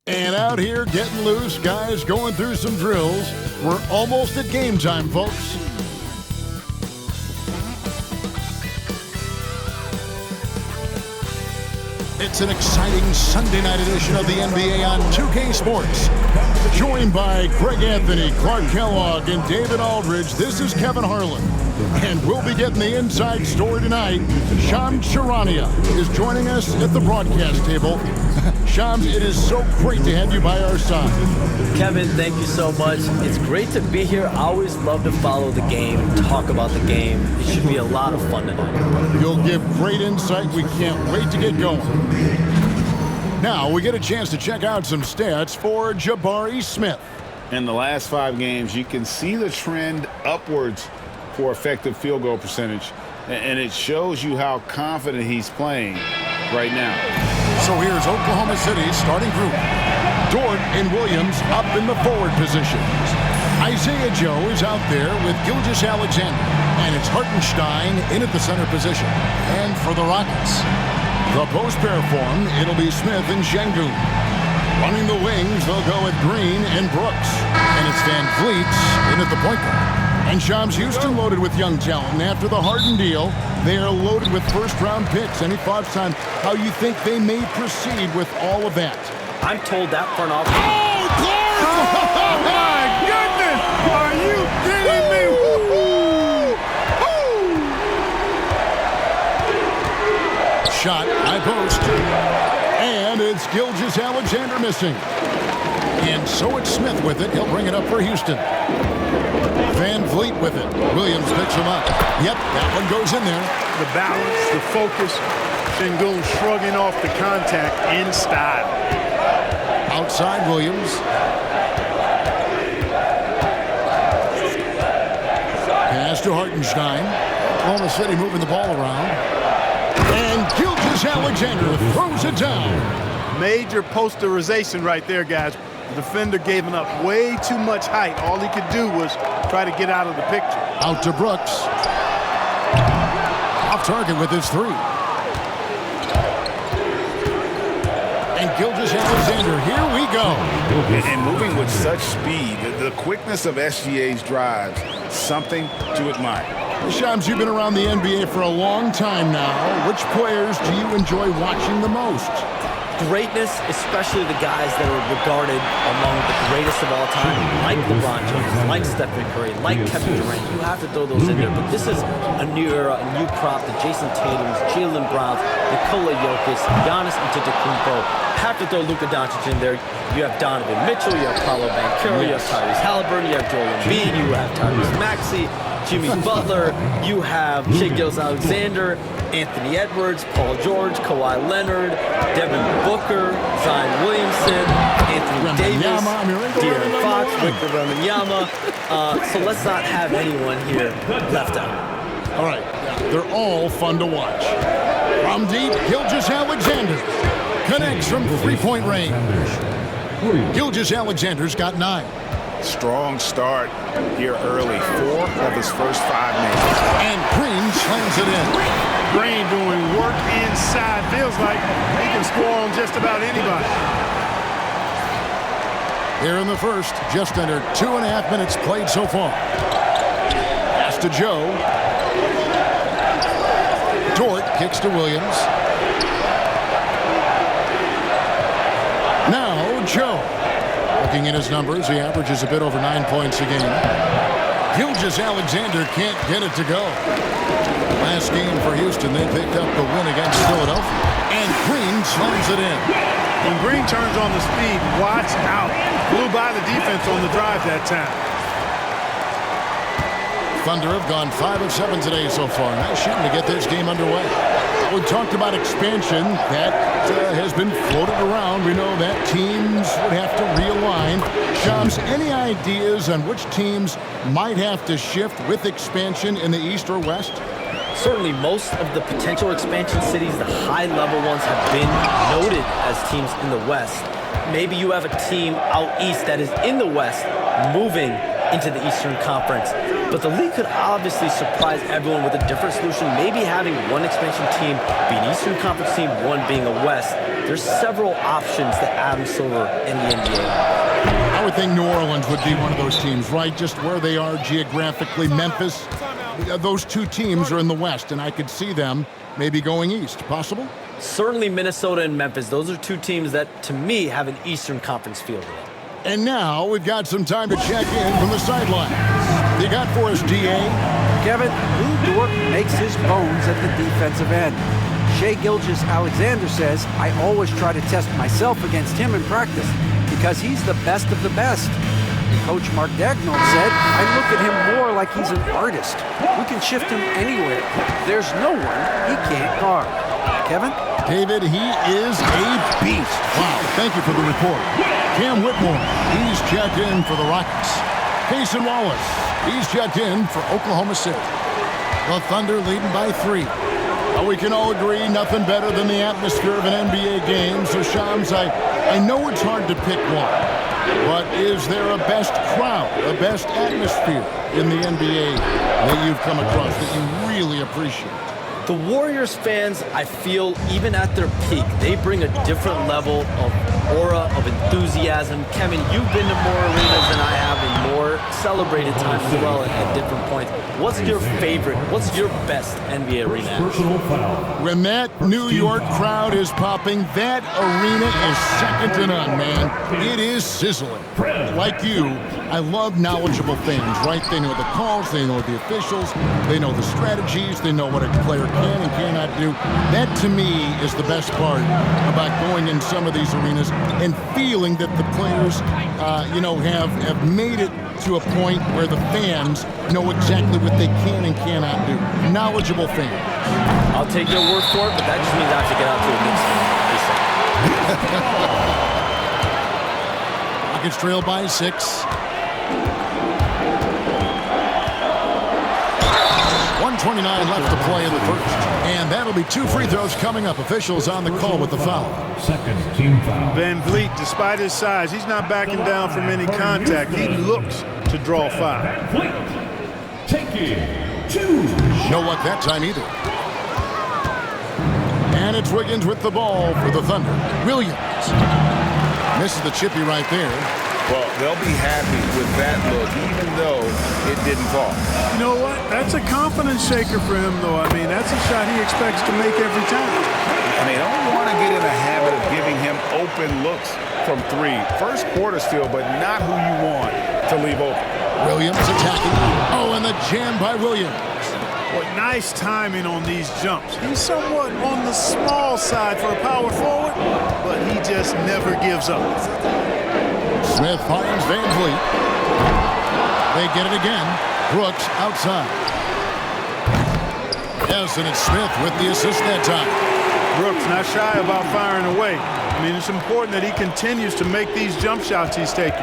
And out here getting loose, guys going through some drills. We're almost at game time, folks. It's an exciting Sunday night edition of the NBA on 2K Sports. Joined by Greg Anthony, Clark Kellogg, and David Aldridge, this is Kevin Harlan. And we'll be getting the inside story tonight. Shams Charania is joining us at the broadcast table. Shams, it is so great to have you by our side. Kevin, thank you so much. It's great to be here. I always love to follow the game, talk about the game. It should be a lot of fun tonight. You'll give great insight. We can't wait to get going. Now we get a chance to check out some stats for Jabari Smith. In the last 5 games, you can see the trend upwards for effective field goal percentage, and it shows you how confident he's playing right now. So here's Oklahoma City's starting group. Dort and Williams up in the forward positions. Isaiah Joe is out there with Gilgeous-Alexander, and it's Hartenstein in at the center position. And for the Rockets, the post pair form, it'll be Smith and Şengün. Running the wings, they'll go with Green and Brooks. And it's Van Vliet in at the point guard. And Shams, Houston loaded with young talent. And after the Harden deal, they are loaded with first-round picks. Any thoughts on how you think they may proceed with all of that? I'm told that front office... Oh, Clark! Oh, my goodness! Are you kidding me? Shot, high post. And it's Gilgeous-Alexander missing. And so it's Smith with it. He'll bring it up for Houston. Van Vliet with it. Williams picks him up. Yep, that one goes in there. The balance, the focus. Şengün shrugging off the contact in style. Outside Williams. Pass to Hartenstein. Oklahoma City moving the ball around. And Gilgeous-Alexander throws it down. Major posterization right there, guys. The defender gave him up way too much height. All he could do was try to get out of the picture. Out to Brooks. Off target with his 3. And Gilgeous-Alexander, here we go. And moving with such speed, the quickness of SGA's drives, something to admire. Shams, you've been around the NBA for a long time now. Which players do you enjoy watching the most? Greatness, especially the guys that are regarded among the greatest of all time, like LeBron James, like Stephen Curry, like Kevin Durant. You have to throw those in there. But this is a new era, a new crop. The Jason Tatums, Jalen Browns, Nikola Jokic, Giannis Antetokounmpo. Have to throw Luka Doncic in there. You have Donovan Mitchell, you have Paolo Banchero, you have Tyrese Halliburton, you have Joel Embiid, you have Tyrese Maxey, Jimmy Butler, you have Shai Gilgeous-Alexander, Anthony Edwards, Paul George, Kawhi Leonard, Devin Booker, Zion Williamson, Anthony Davis, De'Aaron Fox, Victor Wembanyama. So let's not have anyone here left out. All right, they're all fun to watch. From deep, Gilgeous-Alexander connects from three-point range. Gilgeous-Alexander's got 9. Strong start here early. 4 of his first 5 minutes. And Green slams it in. Green doing work inside. Feels like he can score on just about anybody. Here in the first, just under 2.5 minutes played so far. Pass to Joe. Dort kicks to Williams. Now Joe. Looking at his numbers, he averages a bit over 9 points a game. Gilgeous-Alexander can't get it to go. Last game for Houston, they picked up the win against Philadelphia. And Green slams it in. When Green turns on the speed, watch out. Blew by the defense on the drive that time. Thunder have gone 5 of 7 today so far. Nice shooting to get this game underway. We talked about expansion. That has been floated around. We know that teams would have to realign. Shams, any ideas on which teams might have to shift with expansion in the East or West? Certainly most of the potential expansion cities, the high-level ones, have been noted as teams in the West. Maybe you have a team out east that is in the West moving into the Eastern Conference. But the league could obviously surprise everyone with a different solution, maybe having one expansion team be an Eastern Conference team, one being a West. There's several options that Adam Silver in the NBA. I would think New Orleans would be one of those teams, right? Just where they are geographically. Memphis, those two teams are in the West, and I could see them maybe going east. Possible? Certainly Minnesota and Memphis. Those are two teams that, to me, have an Eastern Conference feel to them. And now we've got some time to check in from the sidelines. You got for us, D.A.? Kevin, Lou Dort makes his bones at the defensive end. Shai Gilgeous-Alexander says, I always try to test myself against him in practice because he's the best of the best. And Coach Mark Daigneault said, I look at him more like he's an artist. We can shift him anywhere. There's no one he can't guard. Kevin? David, he is a beast. Wow, thank you for the report. Cam Whitmore, he's checked in for the Rockets. Cason Wallace, he's checked in for Oklahoma City. The Thunder leading by 3. We can all agree nothing better than the atmosphere of an NBA game. So, Shams, I know it's hard to pick one, but is there a best crowd, a best atmosphere in the NBA that you've come across that you really appreciate? The Warriors fans, I feel, even at their peak, they bring a different level of aura, of enthusiasm. Kevin, you've been to more arenas than I have and more celebrated times as well at different points. What's your favorite, what's your best NBA arena? When that New York crowd is popping, that arena is second to none, man. It is sizzling. Like you, I love knowledgeable fans, right? They know the calls, they know the officials, they know the strategies, they know what a player can and cannot do. That, to me, is the best part about going in some of these arenas and feeling that the players, have made it to a point where the fans know exactly what they can and cannot do. Knowledgeable fans. I'll take your word for it, but that just means I have to get out to a big Rockets trail by 6. 1:29 left to play in the first. And that'll be 2 free throws coming up. Officials on the call with the foul. Second team foul. Van Vliet, despite his size, he's not backing down from any contact. He looks to draw foul. Taking 2. No luck that time either. And it's Wiggins with the ball for the Thunder. Williams. Misses the chippy right there. Well, they'll be happy with that look, even though it didn't fall. You know what? That's a confidence shaker for him, though. I mean, that's a shot he expects to make every time. And they don't want to get in a habit of giving him open looks from 3. First quarter still, but not who you want to leave open. Williams attacking. Oh, and the jam by Williams. What nice timing on these jumps. He's somewhat on the small side for a power forward, but he just never gives up. Smith finds Van Vliet. They get it again. Brooks outside. Yes, and it's Smith with the assist that time. Brooks not shy about firing away. I mean, it's important that he continues to make these jump shots he's taking.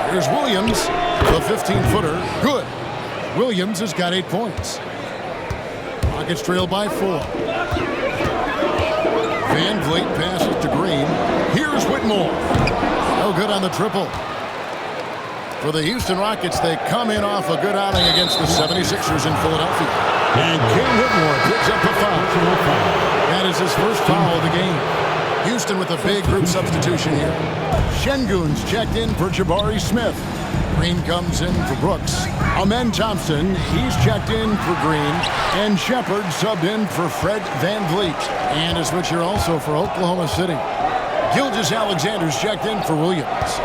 Here's Williams, the 15-footer. Good. Williams has got 8 points. Rockets trail by 4. Van Vliet passes to Green. Here's Whitmore. No good on the triple. For the Houston Rockets, they come in off a good outing against the 76ers in Philadelphia. And Cam Whitmore picks up a foul. That is his first foul of the game. Houston with a big group substitution here. Şengün's checked in for Jabari Smith. Green comes in for Brooks. Amen Thompson, he's checked in for Green. And Shepard subbed in for Fred Van Vliet. And a switcher also for Oklahoma City. Gilgeous-Alexander's checked in for Williams.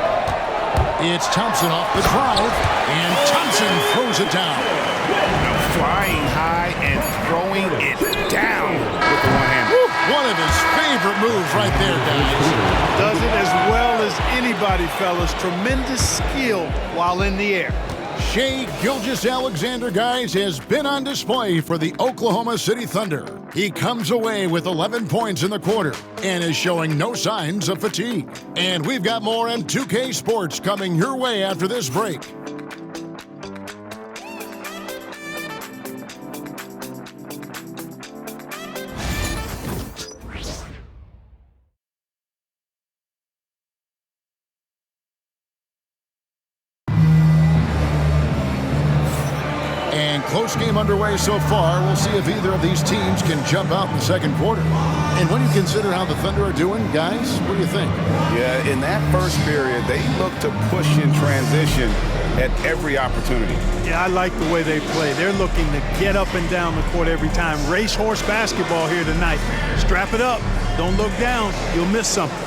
It's Thompson off the drive. And Thompson throws it down. Flying high and throwing it down with the one hand. One of his favorite moves right there, guys. Does it as well as anybody, fellas. Tremendous skill while in the air. Shai Gilgeous-Alexander, guys, has been on display for the Oklahoma City Thunder. He comes away with 11 points in the quarter and is showing no signs of fatigue. And we've got more M2K Sports coming your way after this break. close game underway so far. We'll see if either of these teams can jump out in the second quarter. And when you consider how the Thunder are doing, guys, what do you think? Yeah, in that first period, they looked to push in transition at every opportunity. Yeah, I like the way they play. They're looking to get up and down the court every time. Racehorse basketball here tonight. Strap it up. Don't look down. You'll miss something.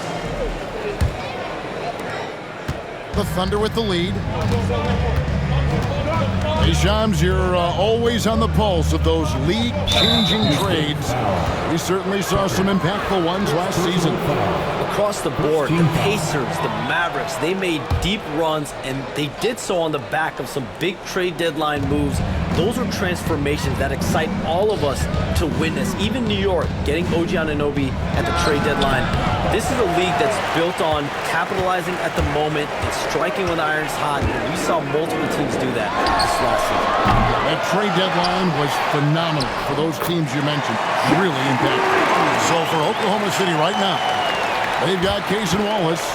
The Thunder with the lead. Hey, Shams, you're always on the pulse of those league-changing trades. We certainly saw some impactful ones last season. Across the board, the Pacers, the Mavericks, they made deep runs, and they did so on the back of some big trade deadline moves. Those are transformations that excite all of us to witness. Even New York, getting OG Anunoby at the trade deadline. This is a league that's built on capitalizing at the moment and striking when the iron's hot. And we saw multiple teams do that this last season. That trade deadline was phenomenal for those teams you mentioned. Really impactful. So for Oklahoma City right now, they've got Cason Wallace.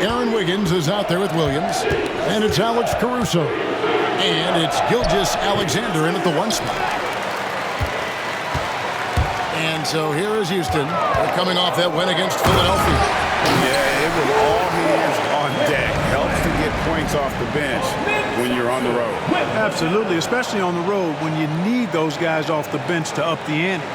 Aaron Wiggins is out there with Williams. And it's Alex Caruso. And it's Gilgeous-Alexander in at the 1 spot. And so here is Houston. They're coming off that win against Philadelphia. Yeah, it was all hands on deck. Helps to get points off the bench when you're on the road. Absolutely, especially on the road when you need those guys off the bench to up the ante.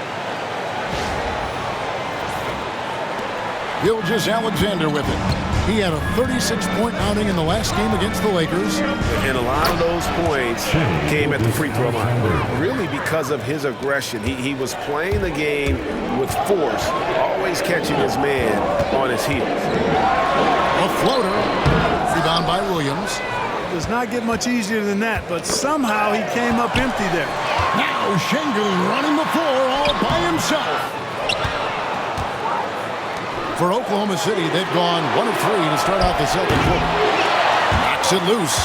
Gilgeous-Alexander with it. He had a 36-point outing in the last game against the Lakers. And a lot of those points came at the free throw line. Really because of his aggression. He was playing the game with force, always catching his man on his heels. A floater. Rebound by Williams. Does not get much easier than that, but somehow he came up empty there. Now Şengün running the floor all by himself. For Oklahoma City, they've gone 1 of 3 to start out the second quarter. Knocks it loose.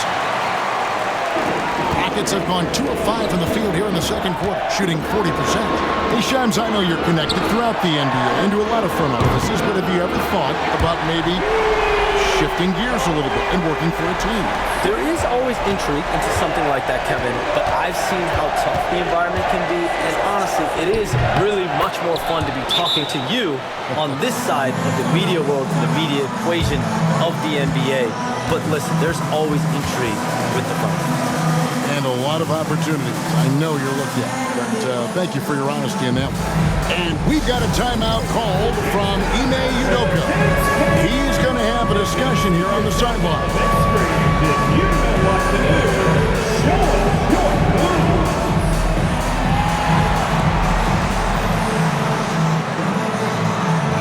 Rockets have gone 2 of 5 from the field here in the second quarter, shooting 40%. Hey, Shams, I know you're connected throughout the NBA and to a lot of front offices, but have you ever thought about maybe shifting gears a little bit and working for a team? There is always intrigue into something like that, Kevin, but I've seen how tough the environment can be, and honestly, it is really much more fun to be talking to you on this side of the media world, the media equation of the NBA. But listen, there's always intrigue with the front. And a lot of opportunities. I know you're looking at, but thank you for your honesty in that one. And we've got a timeout called from Ime Udoka. He's going to have a discussion here on the sideline. You know what to do. Show us your move.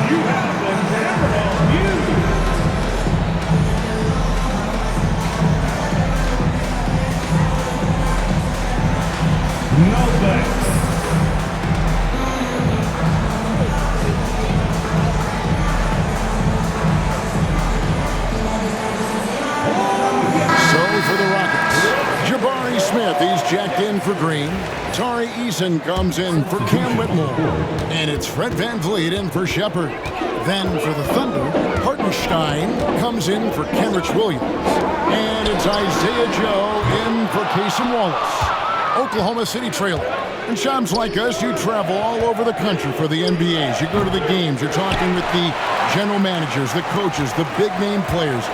You have the camera on you. No thanks. For the Rockets, Jabari Smith, he's jacked in for Green. Tari Eason comes in for Cam Whitmore. And it's Fred VanVleet in for Shepard. Then for the Thunder, Hartenstein comes in for Kenrich Williams. And it's Isaiah Joe in for Cason Wallace. Oklahoma City trailer. And Shams, like us, you travel all over the country for the NBAs. You go to the games. You're talking with the general managers, the coaches, the big-name players.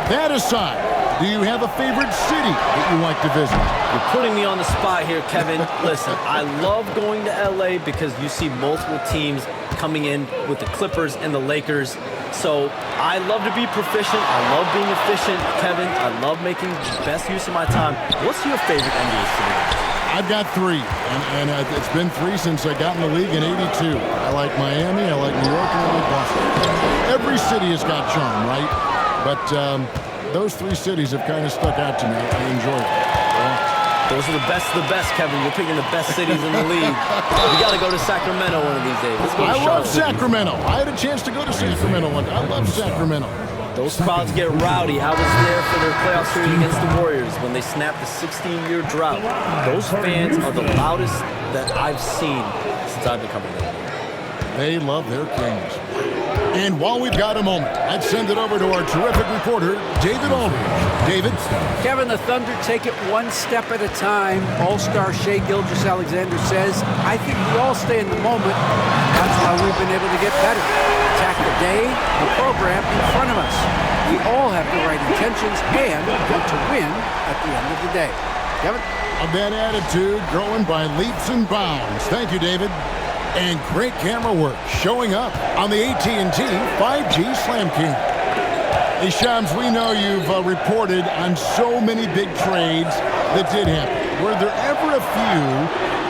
That aside, do you have a favorite city that you like to visit? You're putting me on the spot here, Kevin. Listen, I love going to LA because you see multiple teams coming in with the Clippers and the Lakers. So I love to be proficient. I love being efficient, Kevin. I love making the best use of my time. What's your favorite NBA city? I've got 3, and it's been 3 since I got in the league in '82. I like Miami, I like New York, and I like Boston. Every city has got charm, right? But those 3 cities have kind of stuck out to me. I enjoy it. Those are the best of the best, Kevin. You're picking the best cities in the league. We got to go to Sacramento one of these days. Let's go to I love Sacramento. I had a chance to go to Sacramento one. I love Sacramento. Those crowds get rowdy. I was there for their playoff series against the Warriors when they snapped the 16-year drought. Those fans are the loudest that I've seen since I've been coming there. They love their kings. And while we've got a moment, let's send it over to our terrific reporter, David Aldridge. David? Kevin, the Thunder take it one step at a time. All-star Shai Gilgeous-Alexander says, I think we all stay in the moment. That's why we've been able to get better. Attack the day, the program in front of us. We all have the right intentions and want to win at the end of the day. Kevin? That attitude growing by leaps and bounds. Thank you, David. And great camera work showing up on the AT&T 5G Slam King. Hey, Shams, we know you've reported on so many big trades that did happen. Were there ever a few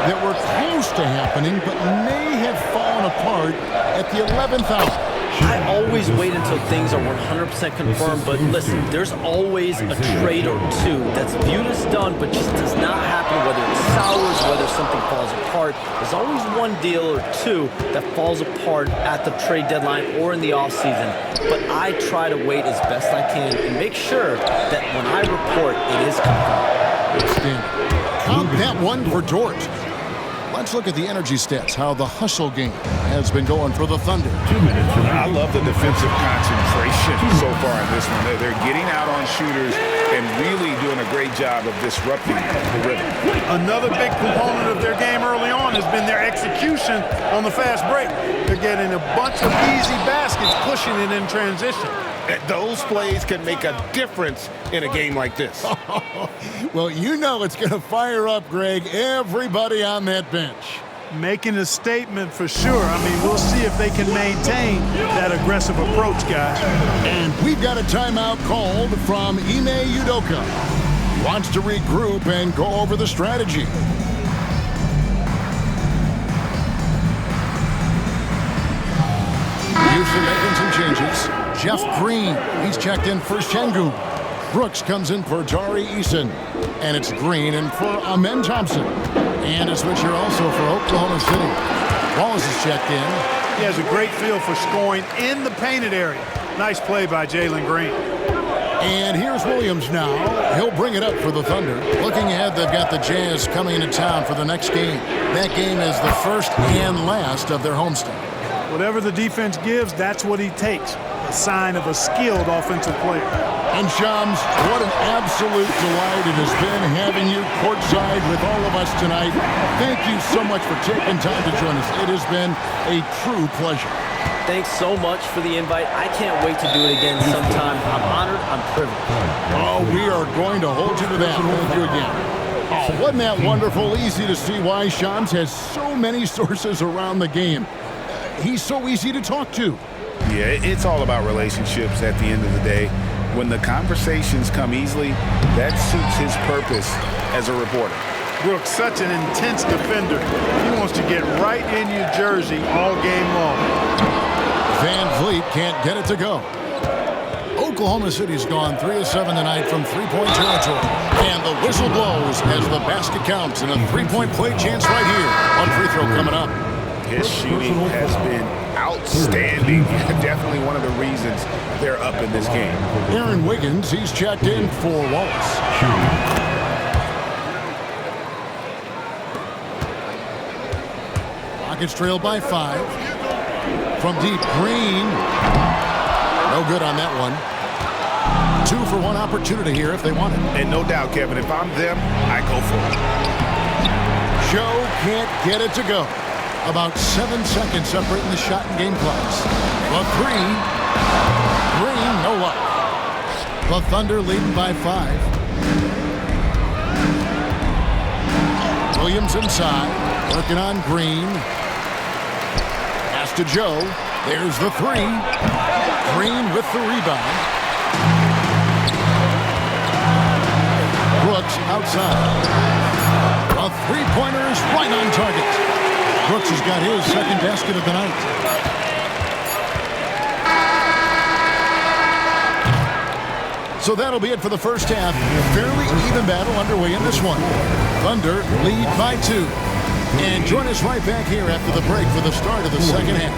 that were close to happening but may have fallen apart at the 11th hour? I always wait until things are 100% confirmed, but listen, there's always a trade or two that's viewed as done, but just does not happen, whether it sours, whether something falls apart. There's always one deal or two that falls apart at the trade deadline or in the offseason, but I try to wait as best I can and make sure that when I report, it is confirmed. Count that one for Dort. Let's look at the energy stats, how the hustle game has been going for the Thunder. 2 minutes. I love the defensive concentration so far in this one. They're getting out on shooters and really doing a great job of disrupting the rhythm. Another big component of their game early on has been their execution on the fast break. They're getting a bunch of easy baskets, pushing it in transition. Those plays can make a difference in a game like this. Well, you know it's going to fire up, Greg, everybody on that bench. Making a statement for sure. I mean, we'll see if they can maintain that aggressive approach, guys. And we've got a timeout called from Ime Udoka. He wants to regroup and go over the strategy. Houston making some changes. Jeff Green, he's checked in for Şengün. Brooks comes in for Tari Eason. And it's Green in for Amen Thompson. And a switch here also for Oklahoma City. Wallace is checked in. He has a great feel for scoring in the painted area. Nice play by Jalen Green. And here's Williams now. He'll bring it up for the Thunder. Looking ahead, they've got the Jazz coming into town for the next game. That game is the first and last of their homestand. Whatever the defense gives, that's what he takes. A sign of a skilled offensive player. And Shams, what an absolute delight it has been having you courtside with all of us tonight. Thank you so much for taking time to join us. It has been a true pleasure. Thanks so much for the invite. I can't wait to do it again sometime. I'm honored. I'm privileged. Oh, we are going to hold you to that. Thank you again. Oh, wasn't that wonderful? Easy to see why Shams has so many sources around the game. He's so easy to talk to. Yeah, it's all about relationships at the end of the day. When the conversations come easily, that suits his purpose as a reporter. Brooks, such an intense defender. He wants to get right in your jersey all game long. Van Vliet can't get it to go. Oklahoma City's gone 3 of 7 tonight from three-point territory. And the whistle blows as the basket counts and a three-point play chance right here. One free throw coming up. His shooting has been outstanding. Definitely one of the reasons they're up in this game. Aaron Wiggins, he's checked in for Wallace. Rockets trail by 5. From deep, Green. No good on that one. 2 for 1 opportunity here if they want it. And no doubt, Kevin, if I'm them, I go for it. Joe can't get it to go. About 7 seconds separating the shot and game clocks. The 3. Green, no luck. The Thunder leading by 5. Williams inside. Working on Green. Pass to Joe. There's the 3. Green with the rebound. Brooks outside. A three-pointer is right on target. Brooks has got his second basket of the night. So that'll be it for the first half. Fairly even battle underway in this one. Thunder lead by 2. And join us right back here after the break for the start of the second half.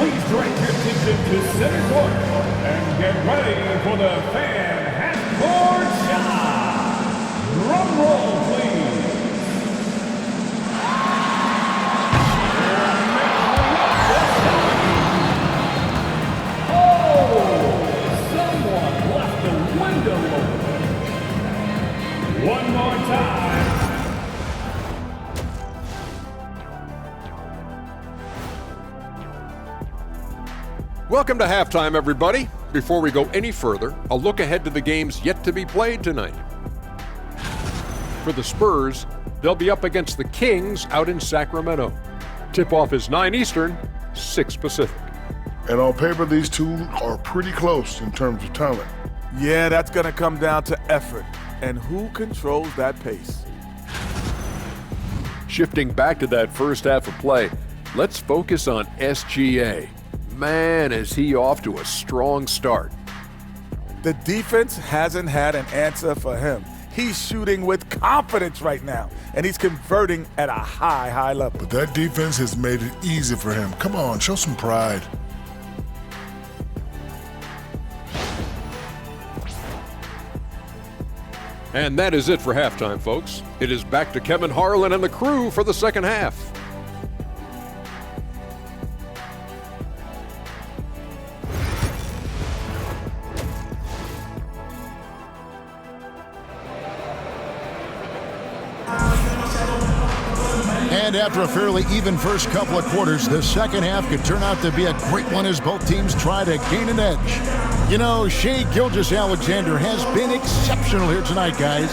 Please direct your attention to center court and get ready for the fan half-court shot. Drum roll, please. Welcome to halftime, everybody. Before we go any further, a look ahead to the games yet to be played tonight. For the Spurs, they'll be up against the Kings out in Sacramento. Tip-off is 9 Eastern, 6 Pacific. And on paper, these two are pretty close in terms of talent. Yeah, that's going to come down to effort and who controls that pace. Shifting back to that first half of play, let's focus on SGA. Man, is he off to a strong start. The defense hasn't had an answer for him. He's shooting with confidence right now, and he's converting at a high level. But that defense has made it easy for him. Come on, show some pride. And that is it for halftime, folks. It is back to Kevin Harlan and the crew for the second half. And after a fairly even first couple of quarters, the second half could turn out to be a great one as both teams try to gain an edge. You know, Shai Gilgeous-Alexander has been exceptional here tonight, guys.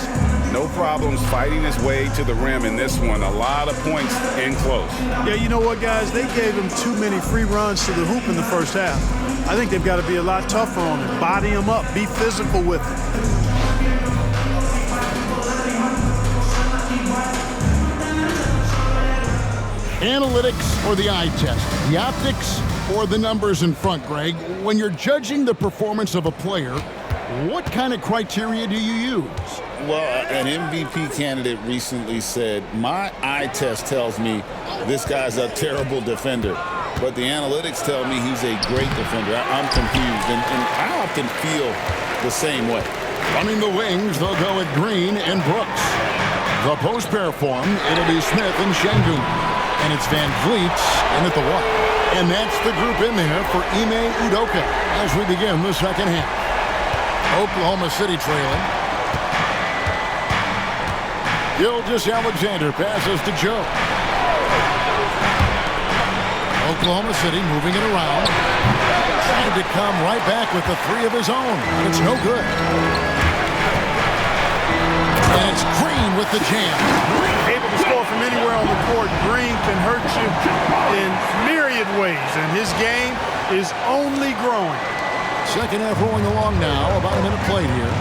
No problems fighting his way to the rim in this one. A lot of points in close. Yeah, you know what, guys? They gave him too many free runs to the hoop in the first half. I think they've got to be a lot tougher on him. Body him up. Be physical with him. Analytics or the eye test? The optics or the numbers in front, Greg? When you're judging the performance of a player, what kind of criteria do you use? Well, an MVP candidate recently said, my eye test tells me this guy's a terrible defender, but the analytics tell me he's a great defender. I'm confused, and I often feel the same way. Running the wings, they'll go with Green and Brooks. The post pair form, it'll be Smith and Şengün. And it's Van Vliet in at the one. And that's the group in there for Ime Udoka as we begin the second half. Oklahoma City trailing. Gilgeous-Alexander passes to Joe. Oklahoma City moving it around. Trying to come right back with the three of his own. It's no good. And it's Green with the jam. Able to score from anywhere on the court. Green can hurt you in myriad ways, and his game is only growing. Second half rolling along now. About a minute played here.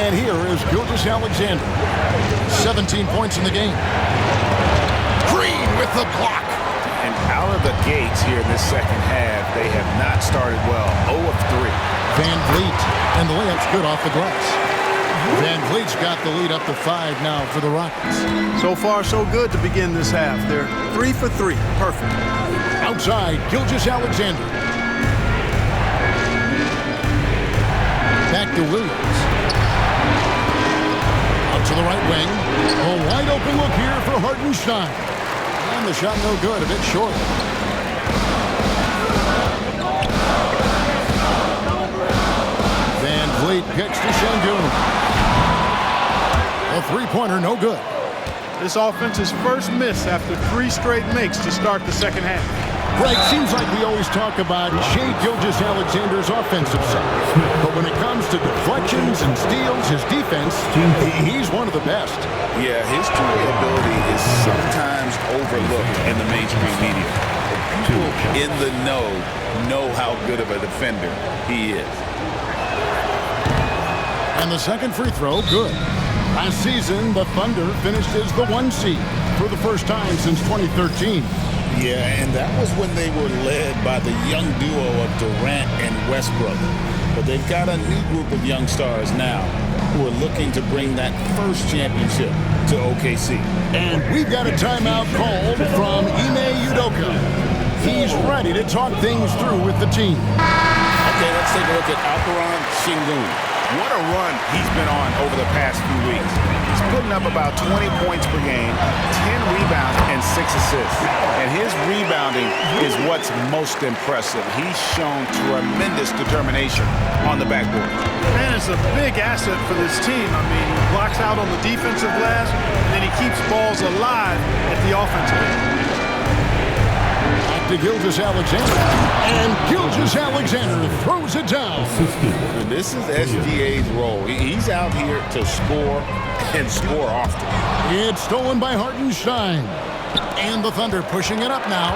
And here is Gilgeous-Alexander. 17 points in the game. Green with the block. And out of the gates here in this second half, they have not started well. 0 of 3. Van Vliet, and the layup's good off the glass. Van Vliet's got the lead up to 5 now for the Rockets. So far, so good to begin this half. They're 3 for 3. Perfect. Outside, Gilgeous-Alexander. Back to Williams. Out to the right wing. A wide open look here for Hartenstein. And the shot no good, a bit short. Van Vliet kicks to Şengün. A three-pointer, no good. This offense's first miss after 3 straight makes to start the second half. Greg, seems like we always talk about Shai Gilgeous-Alexander's offensive side. But when it comes to deflections and steals, his defense, he's one of the best. Yeah, his two-way ability is sometimes overlooked in the mainstream media. People in the know how good of a defender he is. And the second free throw, good. Last season, the Thunder finished as the 1 seed for the first time since 2013. Yeah, and that was when they were led by the young duo of Durant and Westbrook. But they've got a new group of young stars now who are looking to bring that first championship to OKC. And we've got a timeout called from Ime Udoka. He's ready to talk things through with the team. Okay, let's take a look at Alperen Şengün. What a run he's been on over the past few weeks. He's putting up about 20 points per game, 10 rebounds, and 6 assists. And his rebounding is what's most impressive. He's shown tremendous determination on the backboard. Man, it's a big asset for this team. I mean, he blocks out on the defensive glass, and then he keeps balls alive at the offensive end. to Gilgeous-Alexander. And Gilgeous-Alexander throws it down. And this is SGA's role. He's out here to score and score often. It's stolen by Hartenstein. And the Thunder pushing it up now.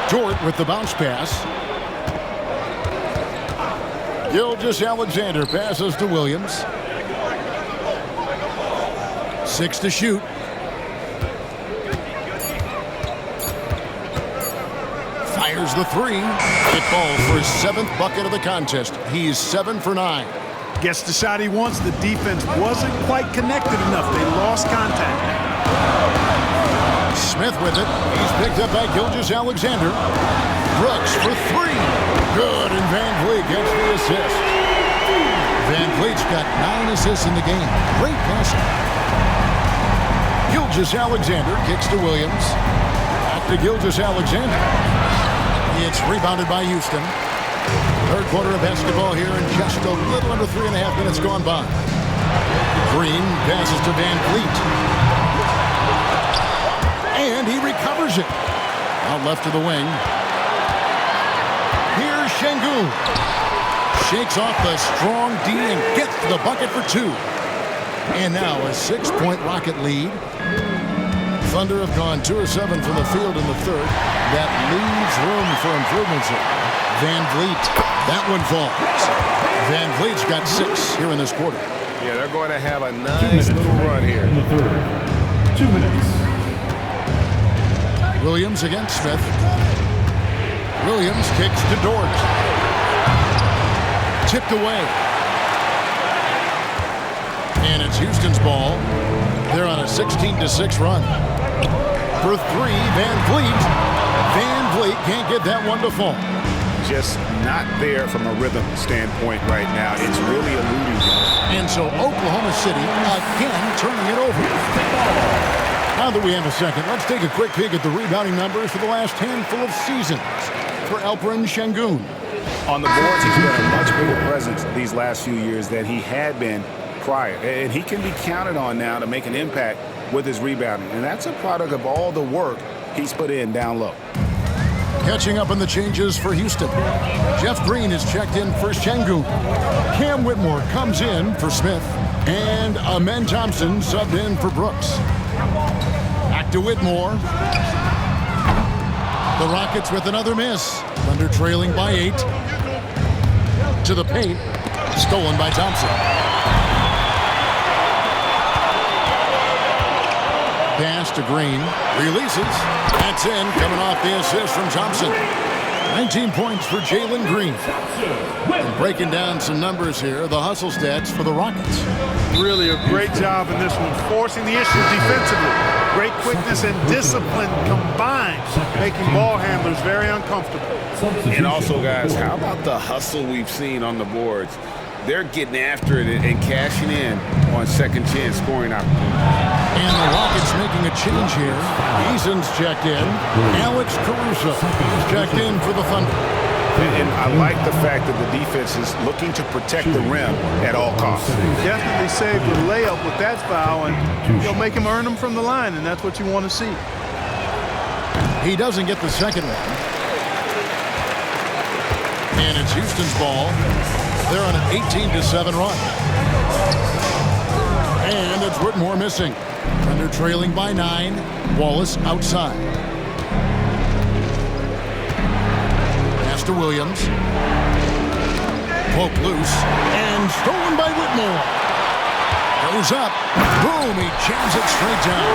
Dort with the bounce pass. Gilgeous-Alexander passes to Williams. 6 to shoot. Fires the 3. It falls for his 7th bucket of the contest. He's 7 for 9. Gets the shot he wants. The defense wasn't quite connected enough. They lost contact. Smith with it. He's picked up by Gilgeous-Alexander. Brooks for 3. Good, and Van Vliet gets the assist. Van Vliet's got 9 assists in the game. Great passing. Gilgeous-Alexander kicks to Williams. Back to Gilgeous-Alexander. It's rebounded by Houston. Third quarter of basketball here in just a little under 3.5 minutes gone by. Green passes to Van Vliet. And he recovers it. Out left to the wing. Here's Şengün. Shakes off the strong D and gets the bucket for 2. And now a 6-point Rocket lead. Thunder have gone 2 of 7 from the field in the third. That leaves room for improvements here. Van Vliet. That one falls. Van Vliet's got 6 here in this quarter. Yeah, they're going to have a nice little run here. In the third. 2 minutes. Williams against Smith. Williams kicks to Dort. Tipped away. And it's Houston's ball. They're on a 16-6 run. For 3, Van Vliet. Van Vliet can't get that one to fall. Just not there from a rhythm standpoint right now. It's really eluding him. And so Oklahoma City again turning it over. Now that we have a second, let's take a quick peek at the rebounding numbers for the last handful of seasons for Alperen Şengün. On the boards, he's been a much bigger presence these last few years than he had been prior. And he can be counted on now to make an impact with his rebounding. And that's a product of all the work he's put in down low. Catching up on the changes for Houston. Jeff Green is checked in for Şengün. Cam Whitmore comes in for Smith. And Amen Thompson subbed in for Brooks. Back to Whitmore. The Rockets with another miss. Thunder trailing by 8. To the paint. Stolen by Thompson. Pass to Green. Releases. That's in. Coming off the assist from Thompson. 19 points for Jalen Green. And breaking down some numbers here, the hustle stats for the Rockets. Really a great job in this one, forcing the issue defensively. Great quickness and discipline combined, making ball handlers very uncomfortable. And also, guys, how about the hustle we've seen on the boards? They're getting after it and cashing in on second chance scoring opportunities. And the Rockets making a change here. Eason's checked in. Alex Caruso is checked in for the Thunder. And I like the fact that the defense is looking to protect the rim at all costs. Definitely saved the layup with that foul, and you'll make him earn them from the line, and that's what you want to see. He doesn't get the second one. And it's Houston's ball. They're on an 18-7 run. And it's Whitmore missing. Thunder trailing by 9. Wallace outside. Pass to Williams. Poke loose. And stolen by Whitmore. Goes up. Boom! He jams it straight down.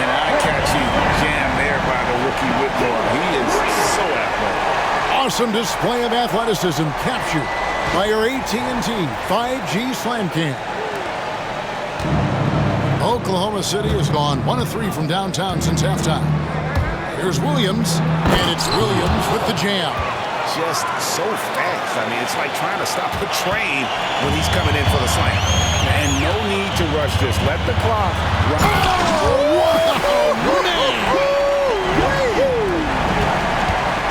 An eye-catching jam there by the rookie Whitmore. He is so athletic. Awesome display of athleticism captured by your AT&T 5G Slam Cam. Oklahoma City has gone 1 of 3 from downtown since halftime. Here's Williams, and it's Williams with the jam. Just so fast. I mean, it's like trying to stop a train when he's coming in for the slam. And no need to rush this. Let the clock run. Oh, man!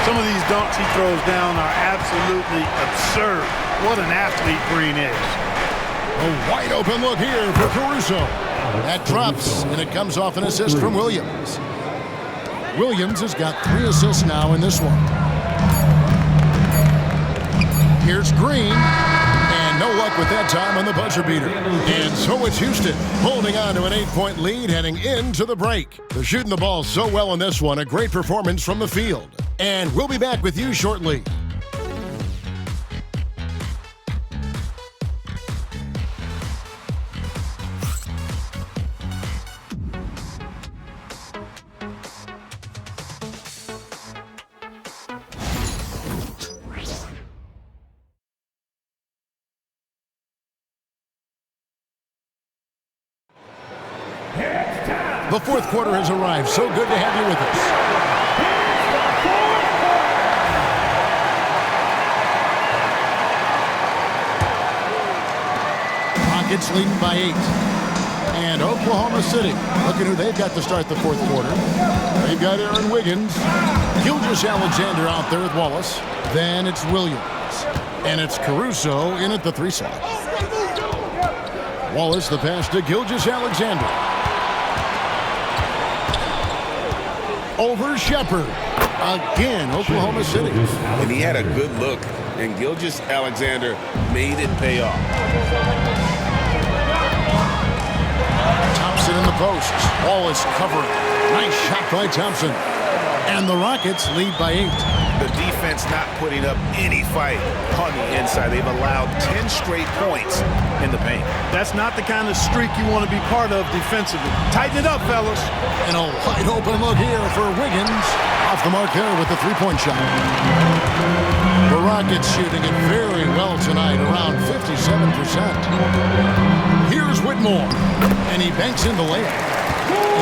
Some of these dunks he throws down are absolutely absurd. What an athlete Green is. A wide open look here for Caruso. That drops, and it comes off an assist from Williams. Williams has got 3 assists now in this one. Here's Green. And no luck with that time on the buzzer beater. And so it's Houston holding on to an 8-point lead heading into the break. They're shooting the ball so well in this one. A great performance from the field. And we'll be back with you shortly. The fourth quarter has arrived. So good to have you with us. Rockets leading by 8. And Oklahoma City, look at who they've got to start the fourth quarter. They've got Aaron Wiggins, Gilgeous-Alexander out there with Wallace. Then it's Williams. And it's Caruso in at the 3 slot. Wallace, the pass to Gilgeous-Alexander. Over Shepherd. Again, Oklahoma City. And he had a good look, and Gilgeous-Alexander made it pay off. Thompson in the post. Wallace covering. Nice shot by Thompson. And the Rockets lead by 8. The defense not putting up any fight on the inside. They've allowed 10 straight points in the paint. That's not the kind of streak you want to be part of defensively. Tighten it up, fellas. And a wide open look here for Wiggins. Off the mark there with the 3-point shot. The Rockets shooting it very well tonight, around 57%. Here's Whitmore. And he banks in the layup.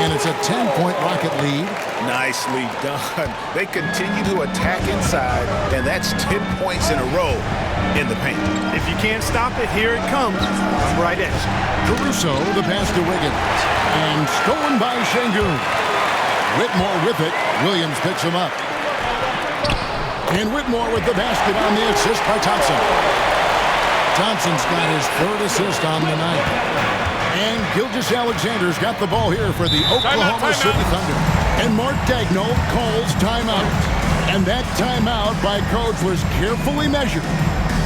And it's a 10-point Rocket lead. Nicely done. They continue to attack inside, and that's 10 points in a row in the paint. If you can't stop it, here it comes. I'm right at you. Caruso, the pass to Wiggins. And stolen by Şengün. Whitmore with it. Williams picks him up. And Whitmore with the basket on the assist by Thompson. Thompson's got his 3rd assist on the night. And Gilgeous-Alexander's got the ball here for the Oklahoma City Thunder. And Mark Daigneault calls timeout. And that timeout by Coach was carefully measured,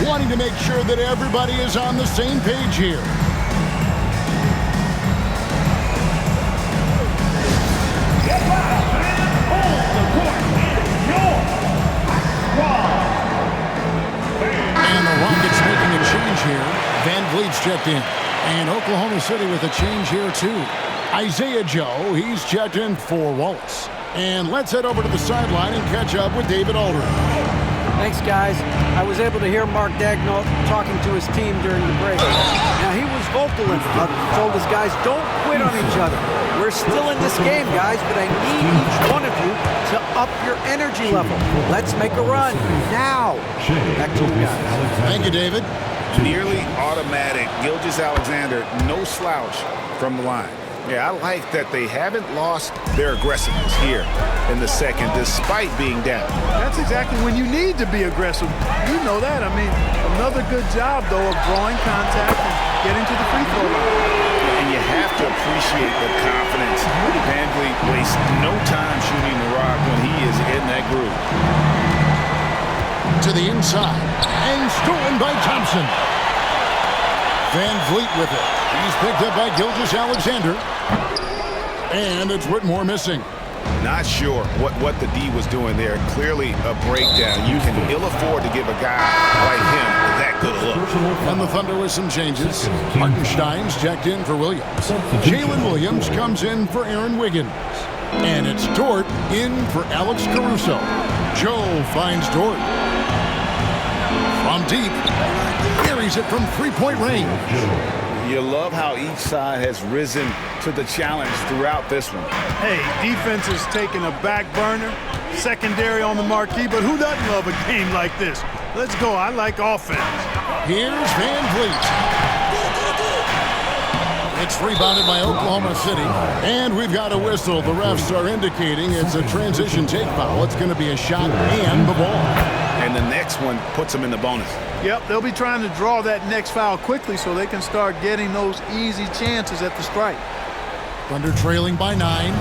wanting to make sure that everybody is on the same page here. And the Rockets making a change here. Van Vliet's checked in. And Oklahoma City with a change here, too. Isaiah Joe, he's checked in for Wallace. And let's head over to the sideline and catch up with David Aldridge. Thanks, guys. I was able to hear Mark Daigneault talking to his team during the break. Now, he was vocal and told his guys, don't quit on each other. We're still in this game, guys, but I need each one of you to up your energy level. Let's make a run now. Back to you guys. Thank you, David. Nearly automatic. Gilgeous-Alexander, no slouch from the line. Yeah, I like that they haven't lost their aggressiveness here in the second, despite being down. That's exactly when you need to be aggressive. You know that. I mean, another good job, though, of drawing contact and getting to the free throw line. And you have to appreciate the confidence. Van Vliet wastes no time shooting the rock when he is in that groove. To the inside. And stolen by Thompson. Van Vliet with it. He's picked up by Gilgeous-Alexander. And it's Whitmore missing. Not sure what the D was doing there. Clearly a breakdown. You can ill afford to give a guy like him that good a look. And the Thunder with some changes. Hartenstein's checked in for Williams. Jalen Williams comes in for Aaron Wiggins. And it's Dort in for Alex Caruso. Joe finds Dort. From deep, carries it from 3-point range. You love how each side has risen to the challenge throughout this one. Hey, defense is taking a back burner, secondary on the marquee, but who doesn't love a game like this? Let's go. I like offense. Here's Van Vliet. It's rebounded by Oklahoma City. And we've got a whistle. The refs are indicating it's a transition take foul. It's going to be a shot and the ball. And the next one puts them in the bonus. Yep, they'll be trying to draw that next foul quickly so they can start getting those easy chances at the strike. Thunder trailing by 9.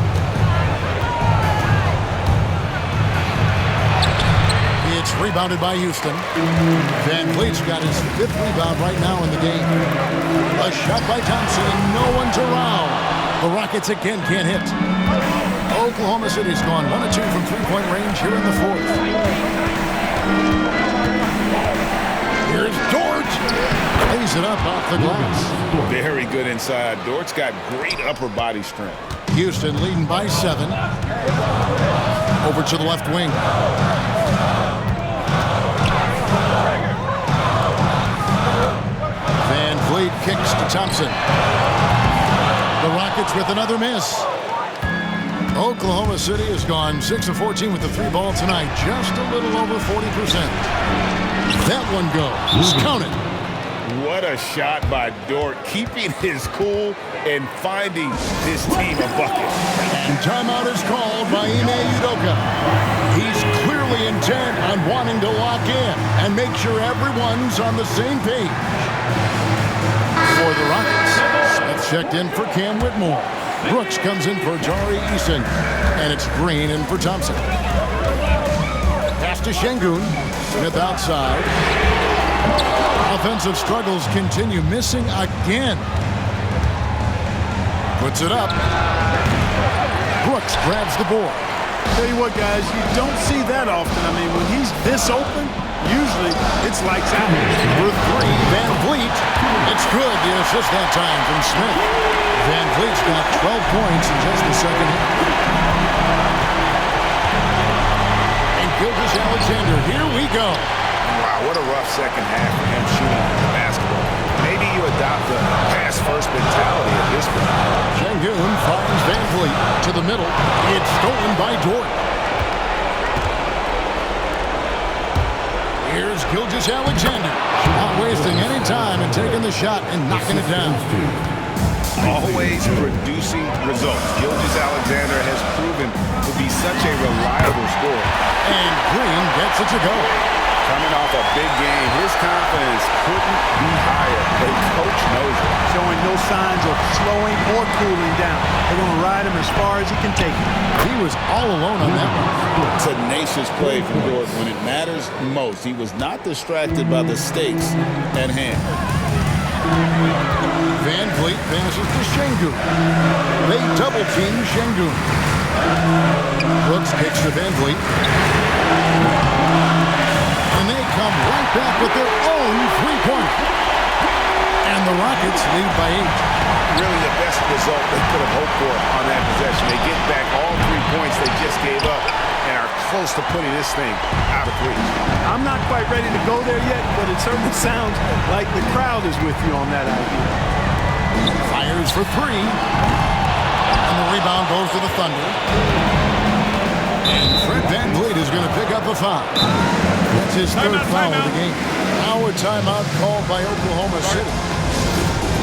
Rebounded by Houston. Van Vliet's got his 5th rebound right now in the game. A shot by Thompson, and no one's around. The Rockets again can't hit. Oklahoma City's gone 1 of 2 from three-point range here in the 4th. Here's Dort. Lays it up off the glass. Very good inside. Dort's got great upper body strength. Houston leading by 7. Over to the left wing. Van Vliet kicks to Thompson. The Rockets with another miss. Oklahoma City has gone 6 of 14 with the 3 ball tonight. Just a little over 40%. That one goes. Counted. What a shot by Dort, keeping his cool and finding his team a bucket. And timeout is called by Ime Udoka. He's clearly intent on wanting to lock in and make sure everyone's on the same page. For the Rockets, Smith checked in for Cam Whitmore. Brooks comes in for Jari Eason. And it's Green in for Thompson. Pass to Şengün. Smith outside. Offensive struggles continue. Missing again. Puts it up. Brooks grabs the board. Tell you what, guys, you don't see that often. I mean, when he's this open, usually it's lights out. For 3, Van Vliet. It's good. The assist that time from Smith. Van Vliet's got 12 points in just the second half. And Gilgeous-Alexander, here we go. Wow, what a rough second half for him shooting the basketball. Maybe you adopt the pass-first mentality at this point. Şengün finds Van Vliet to the middle. It's stolen by Dort. Here's Gilgeous-Alexander. Not wasting any time and taking the shot and knocking it down. Always producing results. Gilgeous-Alexander has proven to be such a reliable scorer. And Green gets it to go. Coming off a big game, his confidence couldn't be higher. The coach knows it. Showing no signs of slowing or cooling down. They're going to ride him as far as he can take him. He was all alone on that one. Tenacious play from Dort when it matters most. He was not distracted by the stakes at hand. Van Vliet passes to Şengün. They double team Şengün. Brooks kicks to Van Vliet. And they come right back with their own three-pointer. And the Rockets lead by 8. Really the best result they could have hoped for on that possession. They get back all 3 points they just gave up and are close to putting this thing out of reach. I'm not quite ready to go there yet, but it certainly sounds like the crowd is with you on that idea. Fires for 3. And the rebound goes to the Thunder. And Fred Van Vliet is going to pick up a foul. That's his third foul of the game. Now a timeout called by Oklahoma City.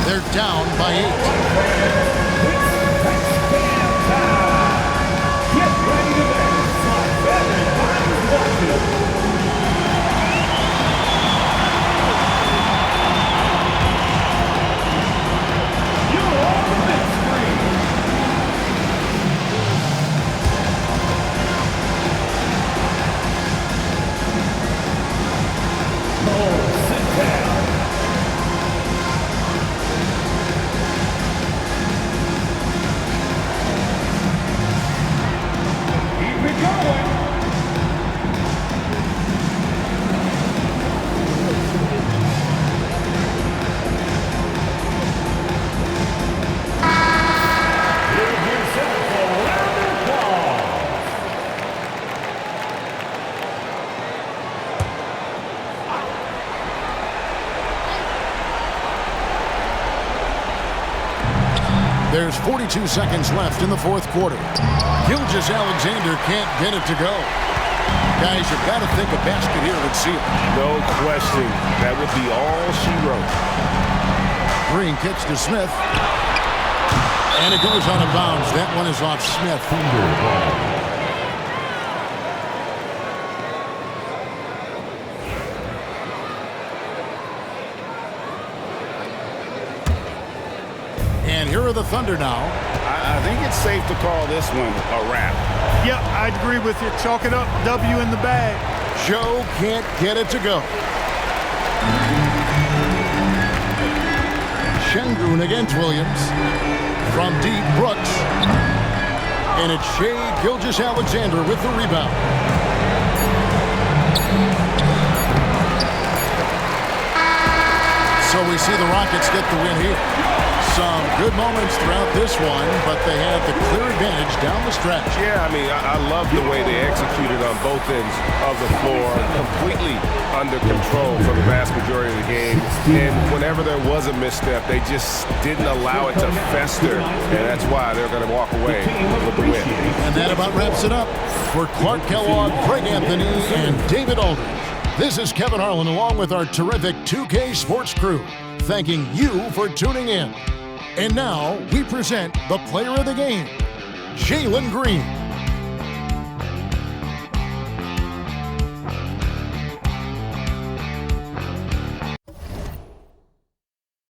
They're down by 8. Get ready to dance like everybody's watching. You're on the big screen. Oh, sit down. There's 42 seconds left in the 4th quarter. Gilgeous-Alexander can't get it to go. Guys, you've got to think a basket here would seal it. No question. That would be all she wrote. Green kicks to Smith. And it goes out of bounds. That one is off Smith. And here are the Thunder now. I think it's safe to call this one a wrap. Yep, I'd agree with you. Chalk it up. W in the bag. Joe can't get it to go. Şengün against Williams. From deep, Brooks. And it's Shai Gilgeous-Alexander with the rebound. So we see the Rockets get the win here. Some good moments throughout this one, but they have the clear advantage down the stretch. Yeah, I mean, I love the way they executed on both ends of the floor, completely under control for the vast majority of the game. And whenever there was a misstep, they just didn't allow it to fester, and that's why they're going to walk away with the win. And that about wraps it up. For Clark Kellogg, Craig Anthony, and David Aldridge, this is Kevin Harlan along with our terrific 2K Sports crew, thanking you for tuning in. And now we present the player of the game, Jalen Green.